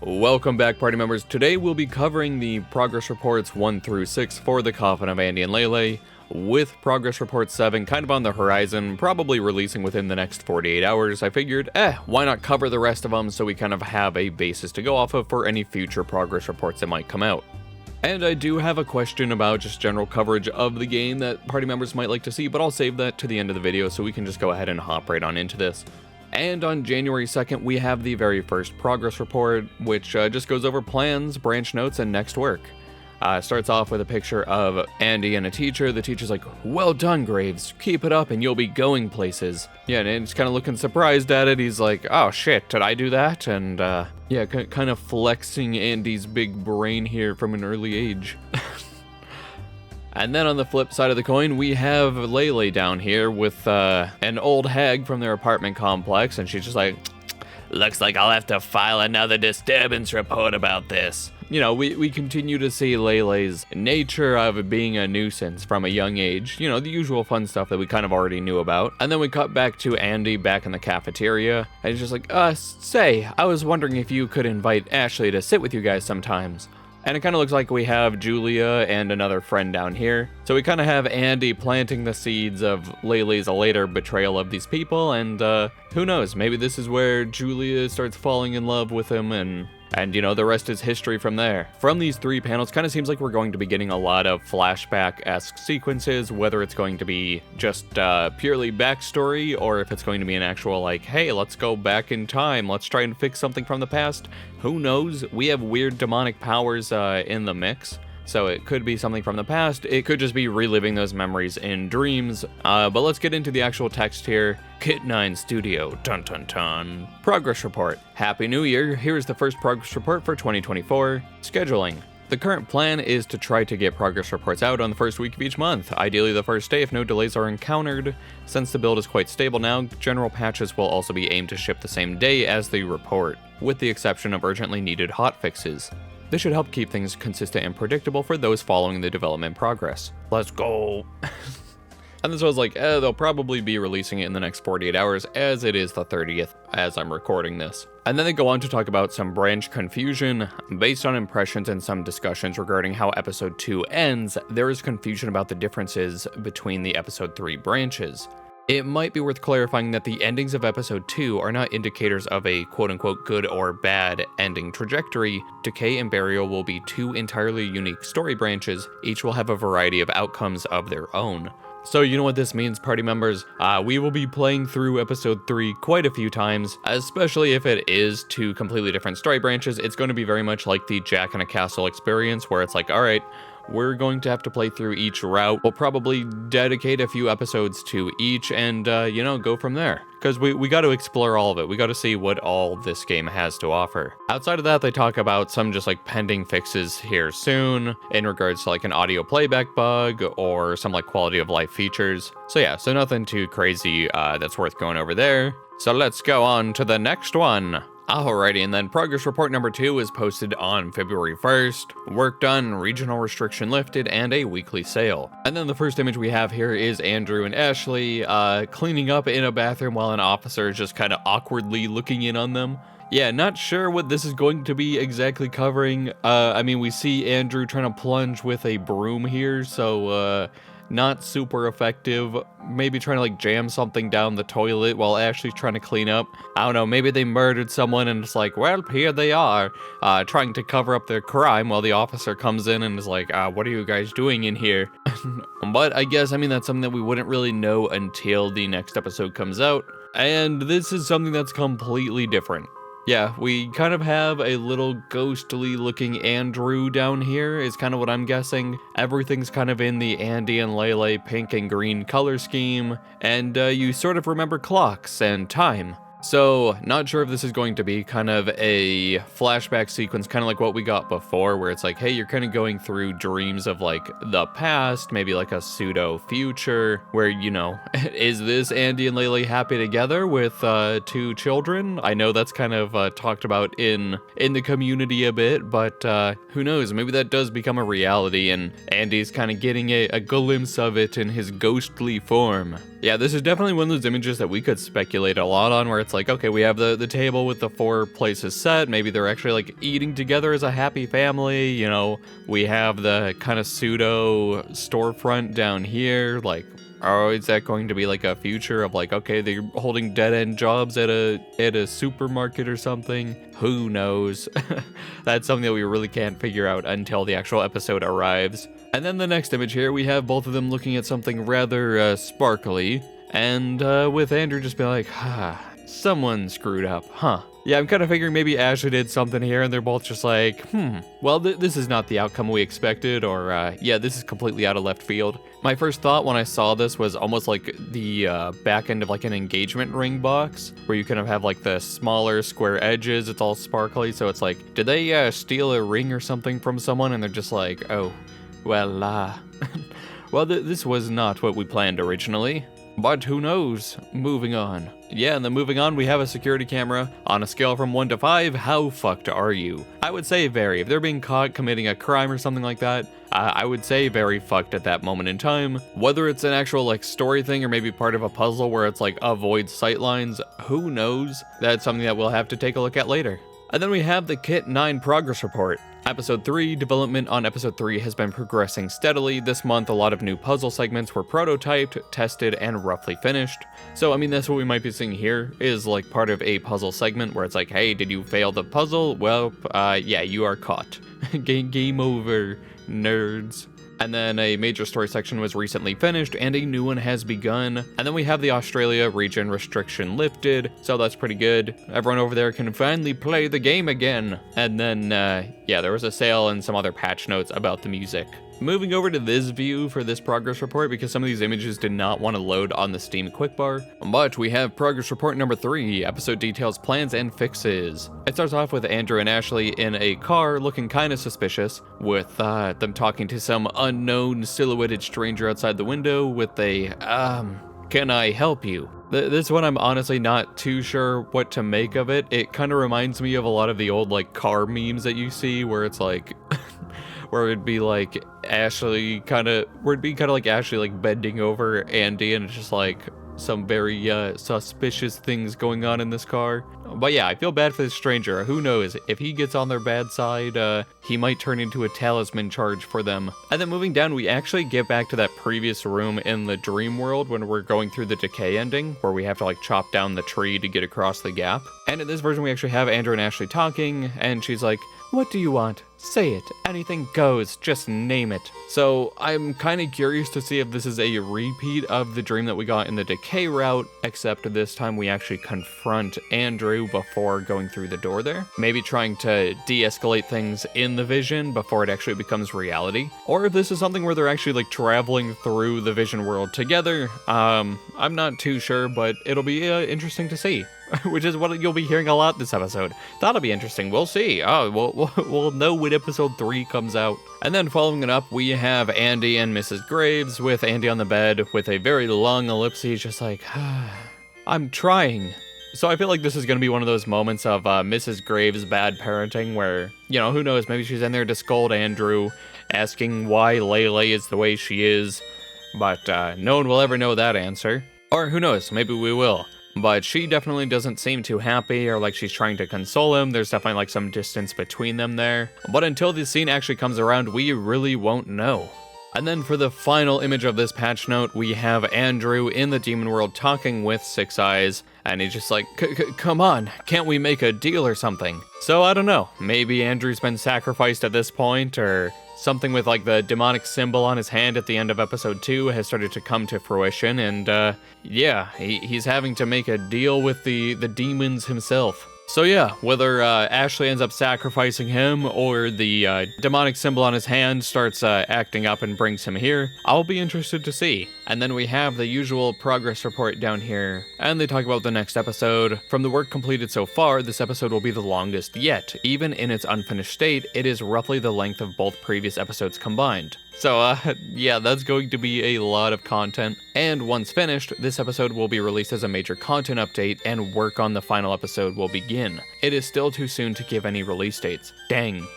Welcome back, party members. Today we'll be covering the progress reports 1 through 6 for the Coffin of Andy and Leyley, with progress report 7 kind of on the horizon, probably releasing within the next 48 hours. I figured, why not cover the rest of them so we kind of have a basis to go off of for any future progress reports that might come out. And I do have a question about just general coverage of the game that party members might like to see, but I'll save that to the end of the video so we can just go ahead and hop right on into this. And on January 2nd, we have the very first progress report, which just goes over plans, branch notes, and next work. Starts off with a picture of Andy and a teacher. The teacher's like, "Well done, Graves. Keep it up and you'll be going places." Yeah, and Andy's kind of looking surprised at it. He's like, "Oh shit, did I do that?" And yeah, kind of flexing Andy's big brain here from an early age. And then on the flip side of the coin, we have Leyley down here with an old hag from their apartment complex, and she's just like, "Looks like I'll have to file another disturbance report about this." You know, we continue to see Leyley's nature of being a nuisance from a young age. You know, the usual fun stuff that we kind of already knew about. And then we cut back to Andy back in the cafeteria, and he's just like, say, I was wondering if you could invite Ashley to sit with you guys sometimes." And it kind of looks like we have Julia and another friend down here. So we kind of have Andy planting the seeds of Leyley's later betrayal of these people, and who knows, maybe this is where Julia starts falling in love with him, and you know, the rest is history from there. From these three panels, kind of seems like we're going to be getting a lot of flashback-esque sequences, whether it's going to be just purely backstory, or if it's going to be an actual, like, hey, let's go back in time, let's try and fix something from the past. Who knows? We have weird demonic powers in the mix, so it could be something from the past. It could just be reliving those memories in dreams. But let's get into the actual text here. Kit 9 Studio, dun dun dun. Progress report. Happy New Year. Here's the first progress report for 2024. Scheduling. The current plan is to try to get progress reports out on the first week of each month, ideally the first day if no delays are encountered. Since the build is quite stable now, general patches will also be aimed to ship the same day as the report, with the exception of urgently needed hotfixes. This should help keep things consistent and predictable for those following the development progress. Let's go! And this was like, they'll probably be releasing it in the next 48 hours, as it is the 30th as I'm recording this. And then they go on to talk about some branch confusion. Based on impressions and some discussions regarding how episode 2 ends, there is confusion about the differences between the episode 3 branches. It might be worth clarifying that the endings of episode 2 are not indicators of a quote-unquote good or bad ending trajectory. Decay and Burial will be two entirely unique story branches. Each will have a variety of outcomes of their own. So you know what this means, party members? We will be playing through episode 3 quite a few times, especially if it is two completely different story branches. It's going to be very much like the Jack in a Castle experience, where it's like, alright, we're going to have to play through each route. We'll probably dedicate a few episodes to each and, you know, go from there. Because we got to explore all of it. We got to see what all this game has to offer. Outside of that, they talk about some just like pending fixes here soon in regards to like an audio playback bug or some like quality of life features. So yeah, so nothing too crazy that's worth going over there. So let's go on to the next one. Alrighty, and then progress report number 2 is posted on February 1st. Work done, regional restriction lifted, and a weekly sale. And then the first image we have here is Andrew and Ashley cleaning up in a bathroom while an officer is just kind of awkwardly looking in on them. Yeah, not sure what this is going to be exactly covering. I mean, we see Andrew trying to plunge with a broom here, so not super effective. Maybe trying to like jam something down the toilet while Ashley's trying to clean up. I don't know, maybe they murdered someone and it's like, well, here they are, trying to cover up their crime while the officer comes in and is like, what are you guys doing in here? But I guess, I mean, that's something that we wouldn't really know until the next episode comes out. And this is something that's completely different. Yeah, we kind of have a little ghostly looking Andrew down here is kind of what I'm guessing. Everything's kind of in the Andy and Leyley pink and green color scheme, and you sort of remember clocks and time. So, not sure if this is going to be kind of a flashback sequence, kind of like what we got before, where it's like, hey, you're kind of going through dreams of like the past, maybe like a pseudo future, where, you know, is this Andy and Leyley happy together with 2 children? I know that's kind of talked about in the community a bit, but who knows, maybe that does become a reality and Andy's kind of getting a glimpse of it in his ghostly form. Yeah, this is definitely one of those images that we could speculate a lot on, where it's like, okay, we have the table with the 4 places set. Maybe they're actually like eating together as a happy family. You know, we have the kind of pseudo storefront down here. Like, oh, is that going to be like a future of like, okay, they're holding dead end jobs at a supermarket or something? Who knows? That's something that we really can't figure out until the actual episode arrives. And then the next image here, we have both of them looking at something rather sparkly, and with Andrew just being like, someone screwed up, huh? Yeah, I'm kind of figuring maybe Ashley did something here, and they're both just like, well, this is not the outcome we expected, or yeah, this is completely out of left field. My first thought when I saw this was almost like the back end of like an engagement ring box, where you kind of have like the smaller square edges, it's all sparkly, so it's like, did they steal a ring or something from someone, and they're just like, oh, well, well, this was not what we planned originally, but who knows? Moving on. Yeah, and then moving on, we have a security camera. On a scale from 1 to 5, how fucked are you? I would say very. If they're being caught committing a crime or something like that, I would say very fucked at that moment in time. Whether it's an actual like story thing or maybe part of a puzzle where it's like avoid sightlines, who knows? That's something that we'll have to take a look at later. And then we have the Kit 9 progress report. Episode 3, development on Episode 3 has been progressing steadily. This month, a lot of new puzzle segments were prototyped, tested, and roughly finished. So, I mean, that's what we might be seeing here, is like part of a puzzle segment where it's like, hey, did you fail the puzzle? Well, yeah, you are caught. Game over, nerds. And then a major story section was recently finished and a new one has begun. And then we have the Australia region restriction lifted, so that's pretty good. Everyone over there can finally play the game again. And then, yeah, there was a sale and some other patch notes about the music. Moving over to this view for this progress report because some of these images did not want to load on the Steam quickbar. But we have progress report number 3, episode details, plans, and fixes. It starts off with Andrew and Ashley in a car looking kind of suspicious, with them talking to some unknown silhouetted stranger outside the window with a, can I help you? This one I'm honestly not too sure what to make of it. It kind of reminds me of a lot of the old like car memes that you see where it's like where it'd be like Ashley like Ashley like bending over Andy and it's just like some very suspicious things going on in this car. But yeah, I feel bad for this stranger. Who knows? If he gets on their bad side, he might turn into a talisman charge for them. And then moving down, we actually get back to that previous room in the dream world when we're going through the decay ending, where we have to like chop down the tree to get across the gap. And in this version, we actually have Andrew and Ashley talking, and she's like, what do you want? Say it. Anything goes. Just name it. So I'm kind of curious to see if this is a repeat of the dream that we got in the decay route, except this time we actually confront Andrew before going through the door there. Maybe trying to de-escalate things in the vision before it actually becomes reality. Or if this is something where they're actually like traveling through the vision world together. I'm not too sure, but it'll be interesting to see. Which is what you'll be hearing a lot this episode. That'll be interesting. We'll see. Oh, we'll know when episode 3 comes out. And then following it up, we have Andy and Mrs. Graves with Andy on the bed with a very long ellipsis, just like, I'm trying. So I feel like this is going to be one of those moments of Mrs. Graves' bad parenting where, you know, who knows, maybe she's in there to scold Andrew, asking why Leyley is the way she is, but no one will ever know that answer. Or who knows, maybe we will. But she definitely doesn't seem too happy or like she's trying to console him. There's definitely like some distance between them there. But until this scene actually comes around, we really won't know. And then for the final image of this patch note, we have Andrew in the demon world talking with Six Eyes, and he's just like, come on, can't we make a deal or something? So I don't know, maybe Andrew's been sacrificed at this point, or something with like the demonic symbol on his hand at the end of episode 2 has started to come to fruition, and yeah, he's having to make a deal with the demons himself. So yeah, whether Ashley ends up sacrificing him or the demonic symbol on his hand starts acting up and brings him here, I'll be interested to see. And then we have the usual progress report down here, and they talk about the next episode. From the work completed so far, this episode will be the longest yet. Even in its unfinished state, it is roughly the length of both previous episodes combined. So, yeah, that's going to be a lot of content. And once finished, this episode will be released as a major content update, and work on the final episode will begin. It is still too soon to give any release dates. Dang.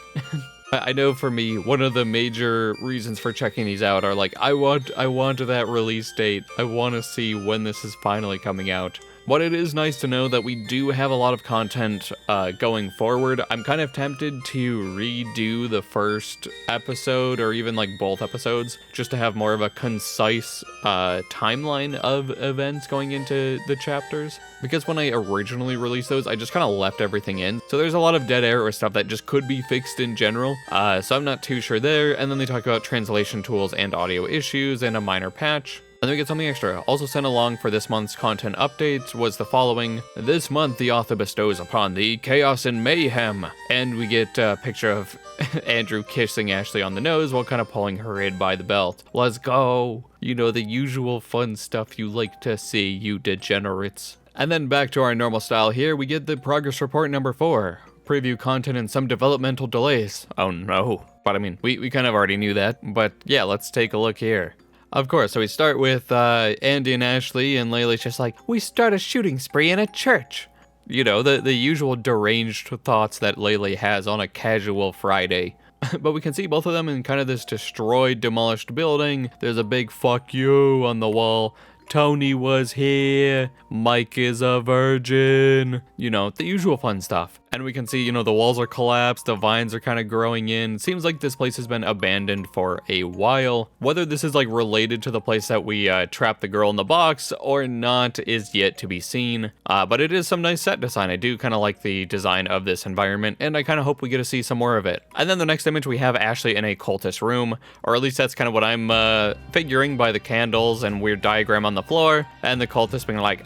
I know for me, one of the major reasons for checking these out are like, I want that release date. I want to see when this is finally coming out. But it is nice to know that we do have a lot of content going forward. I'm kind of tempted to redo the first episode, or even like both episodes, just to have more of a concise timeline of events going into the chapters. Because when I originally released those, I just kind of left everything in. So there's a lot of dead air or stuff that just could be fixed in general. So I'm not too sure there. And then they talk about translation tools and audio issues and a minor patch. And then we get something extra. Also sent along for this month's content updates was the following. This month, the author bestows upon thee chaos and mayhem. And we get a picture of Andrew kissing Ashley on the nose while kind of pulling her in by the belt. Let's go. You know, the usual fun stuff you like to see, you degenerates. And then back to our normal style here, we get the progress report number 4. Preview content and some developmental delays. Oh no. But I mean, we kind of already knew that. But yeah, let's take a look here. Of course, so we start with Andy and Ashley, and Leyley's just like, we start a shooting spree in a church. You know, the usual deranged thoughts that Leyley has on a casual Friday. But we can see both of them in kind of this destroyed, demolished building. There's a big fuck you on the wall. Tony was here. Mike is a virgin. You know, the usual fun stuff. And we can see, you know, the walls are collapsed, the vines are kind of growing in. Seems like this place has been abandoned for a while. Whether this is like related to the place that we trapped the girl in the box or not is yet to be seen. But it is some nice set design. I do kind of like the design of this environment, and I kind of hope we get to see some more of it. And then the next image, we have Ashley in a cultist room, or at least that's kind of what I'm figuring by the candles and weird diagram on the floor. And the cultist being like,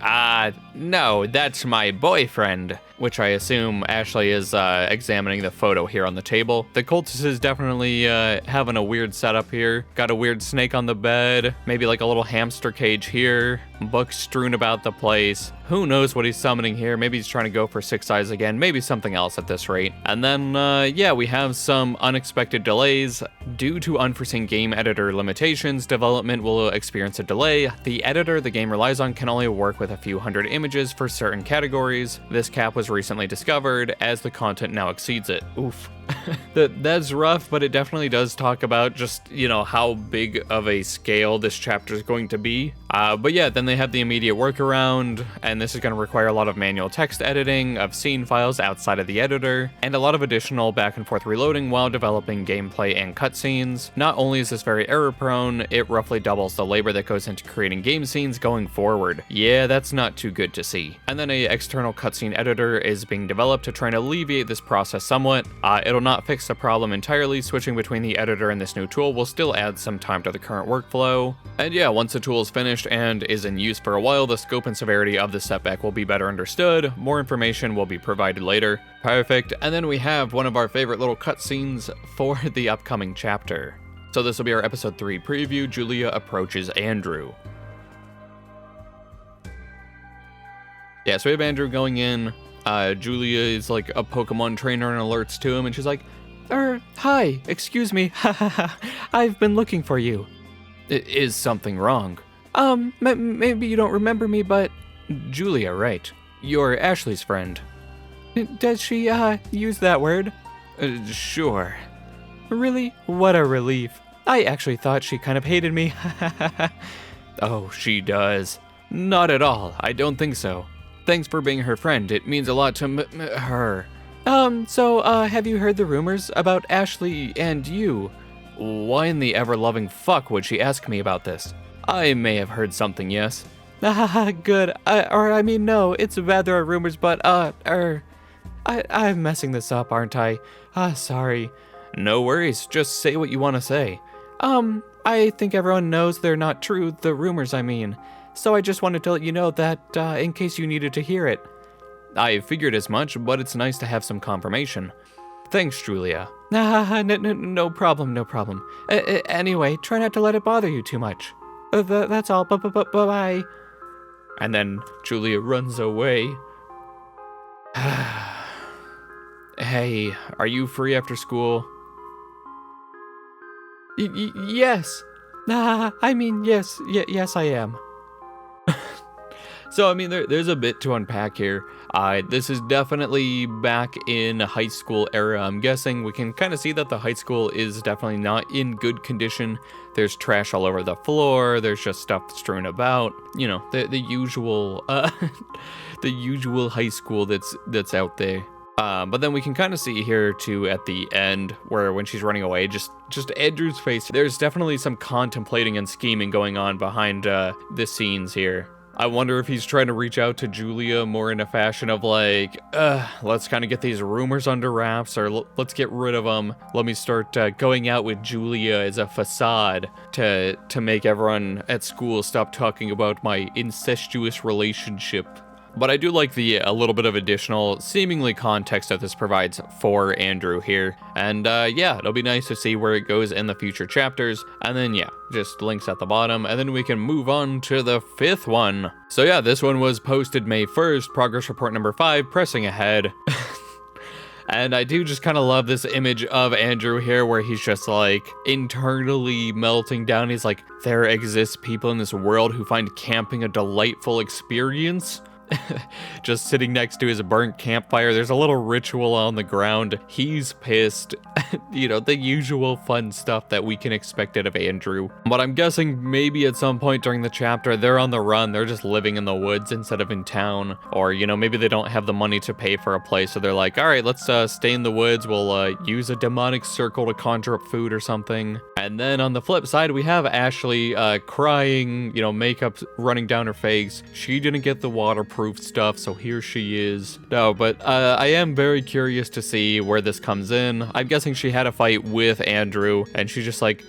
no, that's my boyfriend. Which I assume Ashley is examining the photo here on the table. The cultist is definitely having a weird setup here. Got a weird snake on the bed, maybe like a little hamster cage here. Books strewn about the place. Who knows what he's summoning here? Maybe he's trying to go for 6 eyes again, maybe something else at this rate. And then, yeah, we have some unexpected delays. Due to unforeseen game editor limitations, development will experience a delay. The editor the game relies on can only work with a few hundred images for certain categories. This cap was recently discovered, as the content now exceeds it. Oof. That's rough, but it definitely does talk about just, you know, how big of a scale this chapter is going to be. But yeah, then they have the immediate workaround, and this is going to require a lot of manual text editing of scene files outside of the editor, and a lot of additional back and forth reloading while developing gameplay and cutscenes. Not only is this very error prone, it roughly doubles the labor that goes into creating game scenes going forward. Yeah, that's not too good to see. And then a external cutscene editor is being developed to try and alleviate this process somewhat. It'll not fix the problem entirely. Switching between the editor and this new tool will still add some time to the current workflow. And yeah, once the tool is finished and is in use for a while, the scope and severity of the setback will be better understood. More information will be provided later. Perfect. And then we have one of our favorite little cutscenes for the upcoming chapter. So this will be our episode 3 preview. Julia approaches Andrew. Yeah, so we have Andrew going in. Julia is like a Pokemon trainer and alerts to him, and she's like, hi, excuse me, I've been looking for you. Is something wrong? Maybe you don't remember me, but... Julia, right. You're Ashley's friend. Does she, use that word? Sure. Really? What a relief. I actually thought she kind of hated me. Oh, she does. Not at all, I don't think so. Thanks for being her friend, it means a lot to her. So, have you heard the rumors about Ashley and you? Why in the ever-loving fuck would she ask me about this? I may have heard something, yes. Good. I mean, no, it's rather rumors, but, I'm messing this up, aren't I? Sorry. No worries, just say what you want to say. I think everyone knows they're not true, the rumors, I mean. So I just wanted to let you know that, in case you needed to hear it. I figured as much, but it's nice to have some confirmation. Thanks, Julia. No problem, no problem. Anyway, try not to let it bother you too much. That's all, bye-bye. And then Julia runs away. Hey, are you free after school? Yes. I mean, yes, I am. So, I mean, there's a bit to unpack here. This is definitely back in high school era, I'm guessing. We can kind of see that the high school is definitely not in good condition. There's trash all over the floor, there's just stuff strewn about, you know, the usual, the usual high school that's out there. But then we can kind of see here too at the end where when she's running away, just Andrew's face. There's definitely some contemplating and scheming going on behind the scenes here. I wonder if he's trying to reach out to Julia more in a fashion of like, let's kind of get these rumors under wraps, or let's get rid of them. Let me start going out with Julia as a facade to make everyone at school stop talking about my incestuous relationship. But I do like a little bit of additional, seemingly context that this provides for Andrew here. And yeah, it'll be nice to see where it goes in the future chapters. And then yeah, just links at the bottom. And then we can move on to the 5th one. So yeah, this one was posted May 1st, progress report number 5, pressing ahead. And I do just kind of love this image of Andrew here where he's just like internally melting down. He's like, there exists people in this world who find camping a delightful experience. Just sitting next to his burnt campfire. There's a little ritual on the ground. He's pissed. You know, the usual fun stuff that we can expect out of Andrew. But I'm guessing maybe at some point during the chapter, they're on the run. They're just living in the woods instead of in town. Or, you know, maybe they don't have the money to pay for a place. So they're like, all right, let's stay in the woods. We'll use a demonic circle to conjure up food or something. And then on the flip side, we have Ashley crying, you know, makeup running down her face. She didn't get the waterproof stuff, so here she is. No, but I am very curious to see where this comes in. I'm guessing she had a fight with Andrew, and she's just like,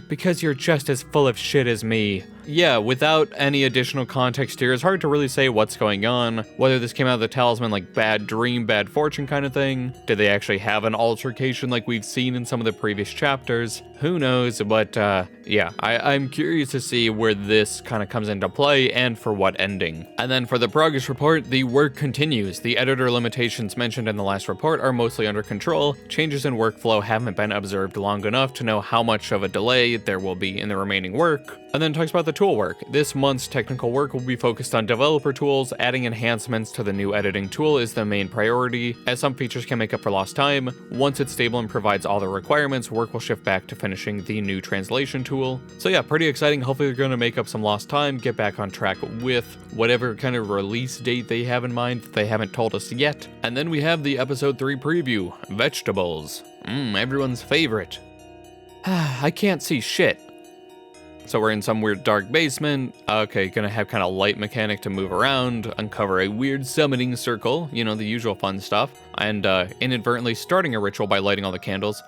because you're just as full of shit as me. Yeah, without any additional context here, it's hard to really say what's going on, whether this came out of the talisman like bad dream, bad fortune kind of thing. Did they actually have an altercation like we've seen in some of the previous chapters? Who knows, but yeah, I'm curious to see where this kind of comes into play and for what ending. And then for the progress report, the work continues. The editor limitations mentioned in the last report are mostly under control. Changes in workflow haven't been observed long enough to know how much of a delay there will be in the remaining work. And then talks about the tool work. This month's technical work will be focused on developer tools. Adding enhancements to the new editing tool is the main priority, as some features can make up for lost time. Once it's stable and provides all the requirements, work will shift back to finishing the new translation tool. So yeah, pretty exciting. Hopefully they're going to make up some lost time, get back on track with whatever kind of release date they have in mind that they haven't told us yet. And then we have the episode 3 preview, vegetables. Everyone's favorite. I can't see shit. So we're in some weird dark basement. Okay, gonna have kind of light mechanic to move around, uncover a weird summoning circle, you know, the usual fun stuff, and inadvertently starting a ritual by lighting all the candles.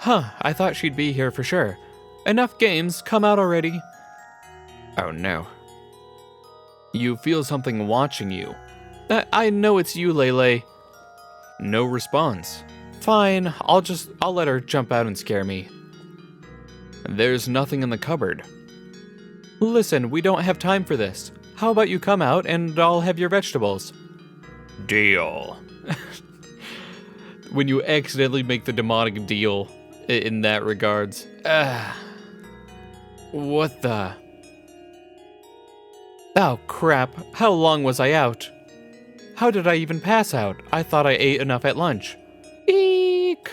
I thought she'd be here for sure. Enough games, come out already. Oh no. You feel something watching you. I know it's you, Leyley. No response. Fine, I'll let her jump out and scare me. There's nothing in the cupboard. Listen, we don't have time for this. How about you come out and I'll have your vegetables? Deal. When you accidentally make the demonic deal in that regards. What the? Oh crap, how long was I out? How did I even pass out? I thought I ate enough at lunch. Eek!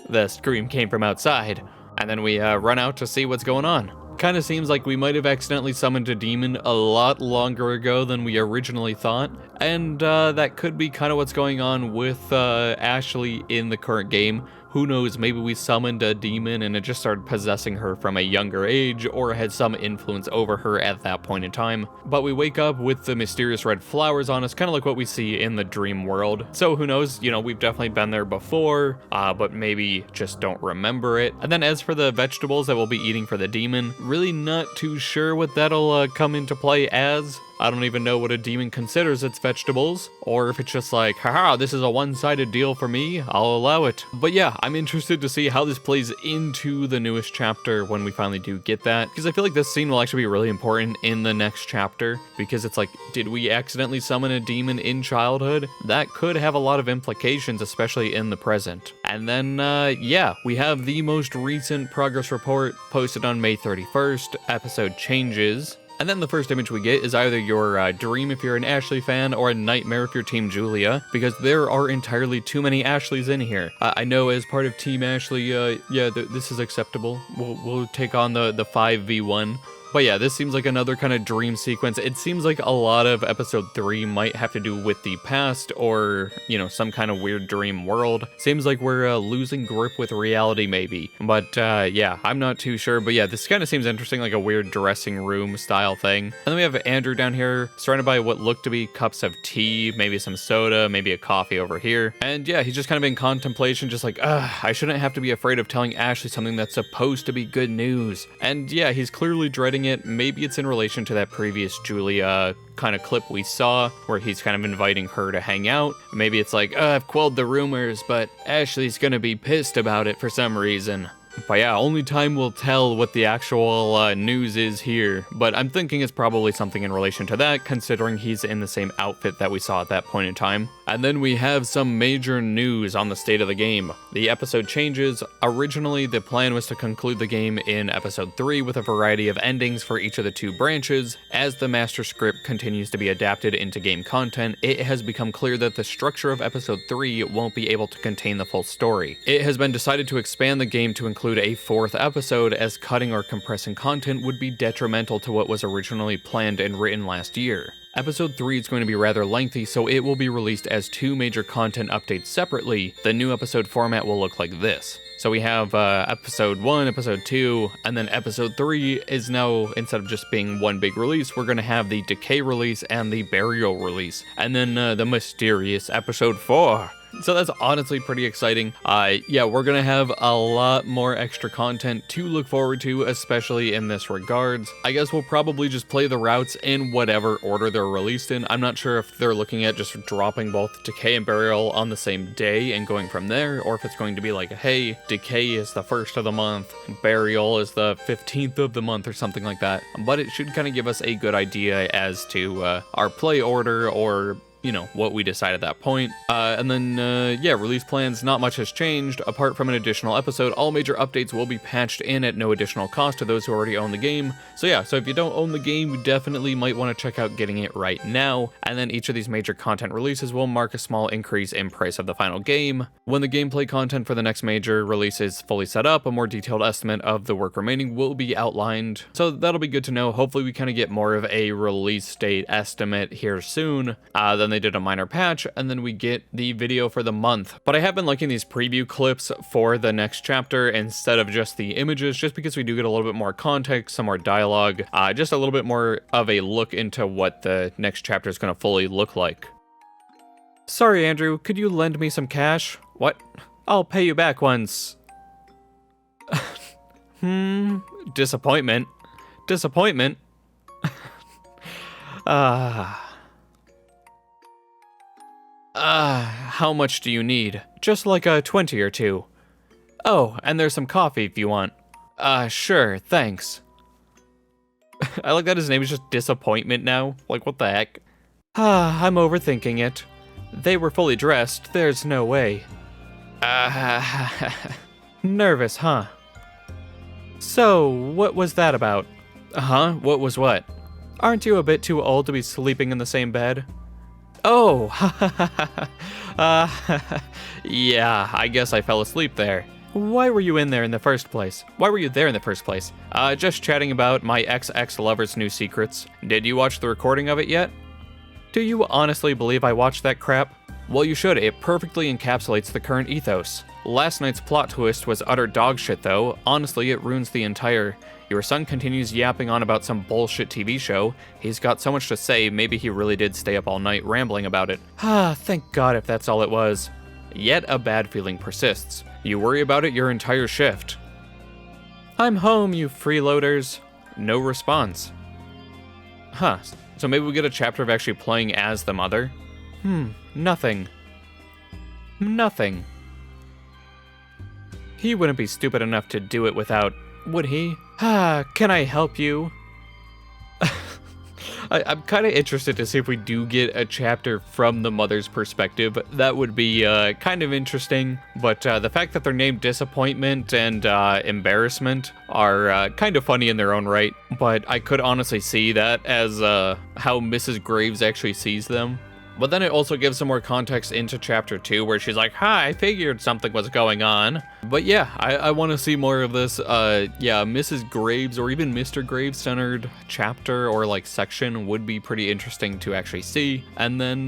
The scream came from outside, and then we run out to see what's going on. Kind of seems like we might have accidentally summoned a demon a lot longer ago than we originally thought, and that could be kind of what's going on with Ashley in the current game. Who knows, maybe we summoned a demon and it just started possessing her from a younger age, or had some influence over her at that point in time. But we wake up with the mysterious red flowers on us, kind of like what we see in the dream world. So who knows, you know, we've definitely been there before, but maybe just don't remember it. And then as for the vegetables that we'll be eating for the demon, really not too sure what that'll come into play as. I don't even know what a demon considers its vegetables, or if it's just like, haha, this is a one-sided deal for me, I'll allow it. But yeah, I'm interested to see how this plays into the newest chapter when we finally do get that, because I feel like this scene will actually be really important in the next chapter, because it's like, did we accidentally summon a demon in childhood? That could have a lot of implications, especially in the present. And then, yeah, we have the most recent progress report posted on May 31st, episode changes. And then the first image we get is either your dream if you're an Ashley fan, or a nightmare if you're Team Julia, because there are entirely too many Ashleys in here. I know as part of Team Ashley, this is acceptable. We'll take on the 5v1. But yeah, this seems like another kind of dream sequence. It seems like a lot of episode 3 might have to do with the past, or, you know, some kind of weird dream world. Seems like we're losing grip with reality, maybe. But yeah, I'm not too sure. But yeah, this kind of seems interesting, like a weird dressing room style thing. And then we have Andrew down here, surrounded by what look to be cups of tea, maybe some soda, maybe a coffee over here. And yeah, he's just kind of in contemplation, just like, I shouldn't have to be afraid of telling Ashley something that's supposed to be good news. And yeah, he's clearly dreading it. Maybe it's in relation to that previous Julia kind of clip we saw where he's kind of inviting her to hang out. Maybe it's like, I've quelled the rumors, but Ashley's gonna be pissed about it for some reason. But yeah, only time will tell what the actual news is here, but I'm thinking it's probably something in relation to that, considering he's in the same outfit that we saw at that point in time. And then we have some major news on the state of the game. The episode changes. Originally, the plan was to conclude the game in episode 3 with a variety of endings for each of the 2 branches. As the master script continues to be adapted into game content, it has become clear that the structure of episode 3 won't be able to contain the full story. It has been decided to expand the game to include a 4th episode, as cutting or compressing content would be detrimental to what was originally planned and written last year. Episode 3 is going to be rather lengthy, so it will be released as 2 major content updates separately. The new episode format will look like this. So we have episode 1, episode 2, and then episode 3 is now, instead of just being one big release, we're going to have the Decay release and the Burial release. And then the mysterious episode 4. So that's honestly pretty exciting. Yeah, we're gonna have a lot more extra content to look forward to, especially in this regards. I guess we'll probably just play the routes in whatever order they're released in. I'm not sure if they're looking at just dropping both Decay and Burial on the same day and going from there, or if it's going to be like, hey, Decay is the 1st of the month, Burial is the 15th of the month, or something like that. But it should kind of give us a good idea as to our play order, or you know, what we decide at that point. And then, yeah, release plans, not much has changed. Apart from an additional episode, all major updates will be patched in at no additional cost to those who already own the game. So yeah, so if you don't own the game, you definitely might want to check out getting it right now. And then each of these major content releases will mark a small increase in price of the final game. When the gameplay content for the next major release is fully set up, a more detailed estimate of the work remaining will be outlined. So that'll be good to know. Hopefully we kind of get more of a release date estimate here soon. Then they did a minor patch, and then we get the video for the month. But I have been liking these preview clips for the next chapter instead of just the images, just because we do get a little bit more context, some more dialogue, just a little bit more of a look into what the next chapter is going to fully look like. Sorry, Andrew, could you lend me some cash? What? I'll pay you back once. Disappointment. Disappointment. How much do you need? Just like a 20 or 2. Oh, and there's some coffee if you want. Sure, thanks. I like that his name is just Disappointment now. Like, what the heck? I'm overthinking it. They were fully dressed, there's no way. Nervous, huh? So, what was that about? Huh? What was what? Aren't you a bit too old to be sleeping in the same bed? Oh, yeah, I guess I fell asleep there. Why were you in there in the first place? Why were you there in the first place? Just chatting about my ex-lover's new secrets. Did you watch the recording of it yet? Do you honestly believe I watched that crap? Well, you should. It perfectly encapsulates the current ethos. Last night's plot twist was utter dog shit, though. Honestly, it ruins the entire... Your son continues yapping on about some bullshit TV show. He's got so much to say, maybe he really did stay up all night rambling about it. Thank God if that's all it was. Yet a bad feeling persists. You worry about it your entire shift. I'm home, you freeloaders. No response. So maybe we get a chapter of actually playing as the mother? Nothing. Nothing. He wouldn't be stupid enough to do it without... Would he? Can I help you? I'm kind of interested to see if we do get a chapter from the mother's perspective. That would be kind of interesting, but the fact that they're named Disappointment and Embarrassment are kind of funny in their own right, but I could honestly see that as how Mrs. Graves actually sees them. But then it also gives some more context into chapter 2 where she's like, hi, I figured something was going on. But yeah, I want to see more of this, yeah, Mrs. Graves or even Mr. Graves centered chapter or like section would be pretty interesting to actually see. And then,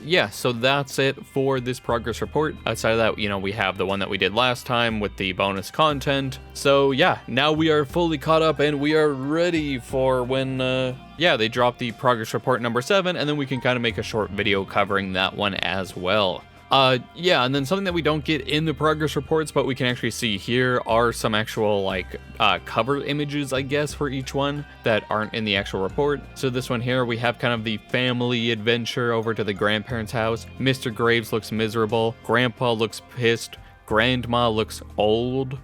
yeah, so that's it for this progress report. Outside of that, you know, we have the one that we did last time with the bonus content. So yeah, now we are fully caught up and we are ready for when, yeah, they drop the progress report number 7, and then we can kind of make a short video covering that one as well. Yeah, and then something that we don't get in the progress reports, but we can actually see here are some actual, like, cover images, I guess, for each one that aren't in the actual report. So this one here, we have kind of the family adventure over to the grandparents' house. Mr. Graves looks miserable. Grandpa looks pissed. Grandma looks old.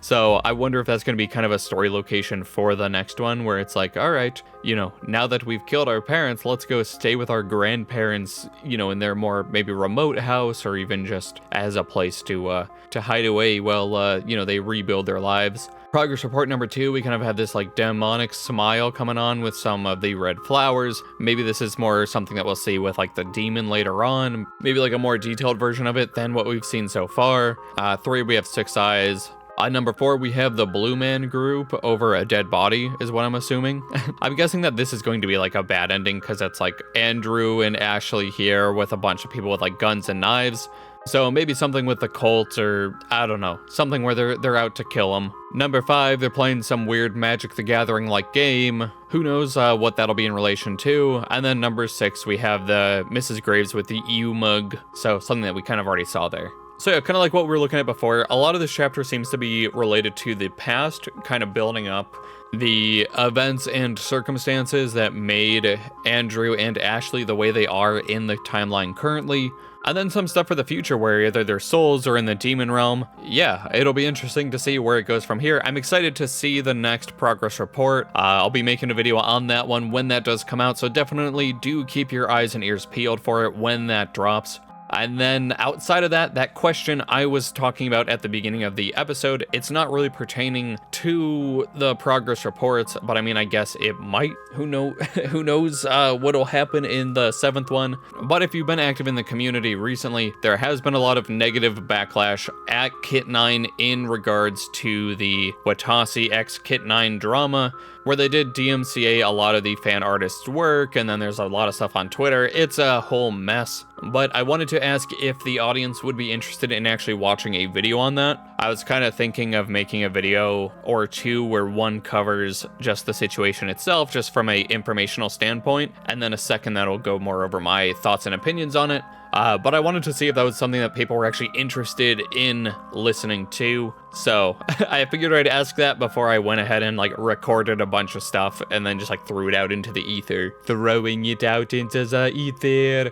So I wonder if that's going to be kind of a story location for the next one where it's like, all right, you know, now that we've killed our parents, let's go stay with our grandparents, you know, in their more maybe remote house or even just as a place to hide away while, you know, they rebuild their lives. Progress report number 2, we kind of have this like demonic smile coming on with some of the red flowers. Maybe this is more something that we'll see with like the demon later on, maybe like a more detailed version of it than what we've seen so far. 3, we have 6 eyes. Number 4, we have the Blue Man group over a dead body, is what I'm assuming. I'm guessing that this is going to be like a bad ending because it's like Andrew and Ashley here with a bunch of people with like guns and knives. So maybe something with the cult or, I don't know, something where they're out to kill them. Number 5, they're playing some weird Magic the Gathering like game. Who knows what that'll be in relation to. And then number 6, we have the Mrs. Graves with the EU mug. So something that we kind of already saw there. So yeah, kind of like what we were looking at before, a lot of this chapter seems to be related to the past, kind of building up the events and circumstances that made Andrew and Ashley the way they are in the timeline currently. And then some stuff for the future where either their souls are in the demon realm. Yeah, it'll be interesting to see where it goes from here. I'm excited to see the next progress report. I'll be making a video on that one when that does come out, so definitely do keep your eyes and ears peeled for it when that drops. And then outside of that, that question I was talking about at the beginning of the episode, it's not really pertaining to the progress reports, but I mean, I guess it might. Who knows what'll happen in the 7th one. But if you've been active in the community recently, there has been a lot of negative backlash at Kit9 in regards to the Watasi x Kit9 drama, where they did DMCA a lot of the fan artists' work, and then there's a lot of stuff on Twitter. It's a whole mess. But I wanted to ask if the audience would be interested in actually watching a video on that. I was kind of thinking of making a video or 2 where one covers just the situation itself, just from a informational standpoint, and then a second that'll go more over my thoughts and opinions on it. But I wanted to see if that was something that people were actually interested in listening to. So I figured I'd ask that before I went ahead and like recorded a bunch of stuff and then just like threw it out into the ether. Throwing it out into the ether.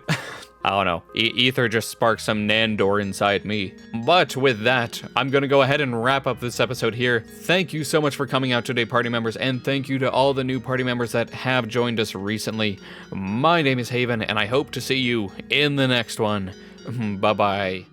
I don't know, ether just sparked some Nandor inside me. But with that, I'm gonna go ahead and wrap up this episode here. Thank you so much for coming out today, party members, and thank you to all the new party members that have joined us recently. My name is Haven, and I hope to see you in the next one. Bye-bye.